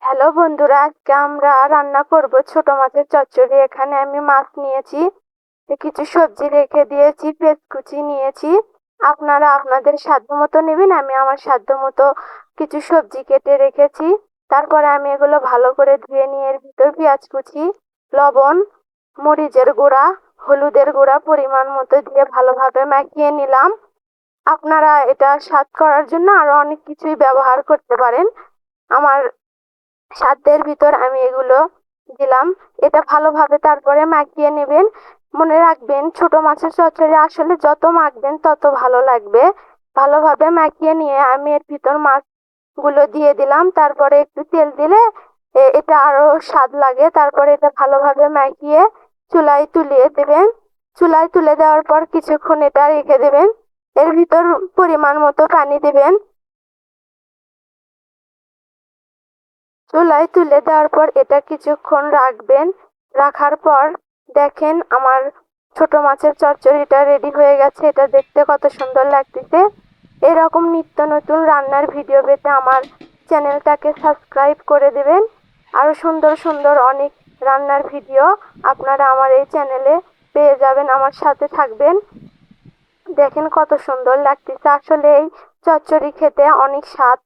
Hello বন্ধুরা, আজকে আমরা রান্না করব ছোট মাছের চচ্চড়ি। এখানে আমি মাছ নিয়েছি, কিছু সবজি রেখে দিয়েছি, পেঁয়াজ কুচি নিয়েছি। আপনারা আপনাদের সাধ্য মতো নেবেন। আমি আমার সাধ্য মতো কিছু সবজি কেটে রেখেছি। তারপরে আমি এগুলো ভালো করে ধুয়ে নিয়ে এর ভিতর পেঁয়াজ কুচি, লবণ, মরিচের গুঁড়া, হলুদের গুঁড়া পরিমাণ মতো দিয়ে ভালোভাবে মাখিয়ে নিলাম। আপনারা এটা স্বাদ করার জন্য আরো অনেক কিছুই ব্যবহার করতে পারেন। আমার সাধ্যের ভিতর আমি এগুলো দিলাম। এটা ভালোভাবে তারপরে মাখিয়ে নেবেন। মনে রাখবেন, ছোট মাছের চচ্চড়ি আসলে যত মাখবেন তত ভালো লাগবে। ভালোভাবে মাখিয়ে নিয়ে আমি এর ভিতর মাছগুলো দিয়ে দিলাম। তারপরে একটু তেল দিলে এটা আরো স্বাদ লাগে। তারপরে এটা ভালোভাবে মাখিয়ে চুলায় তুলিয়ে দেবেন। চুলায় তুলে দেওয়ার পর কিছুক্ষণ এটা রেখে দেবেন। এর ভিতর পরিমাণ মতো পানি দেবেন। চুলায় তুলে দেওয়ার পর এটা কিছুক্ষণ রাখবেন। রাখার পর দেখেন আমার ছোট মাছের চচ্চড়িটা রেডি হয়ে গেছে। এটা দেখতে কত সুন্দর লাগতেছে। এরকম নিত্য নতুন রান্নার ভিডিও পেতে আমার চ্যানেলটাকে সাবস্ক্রাইব করে দেবেন। আরো সুন্দর সুন্দর অনেক রান্নার ভিডিও আপনারা আমার এই চ্যানেলে পেয়ে যাবেন। আমার সাথে থাকবেন। দেখেন কত সুন্দর লাগতেছে। আসলে এই চচ্চড়ি খেতে অনেক স্বাদ।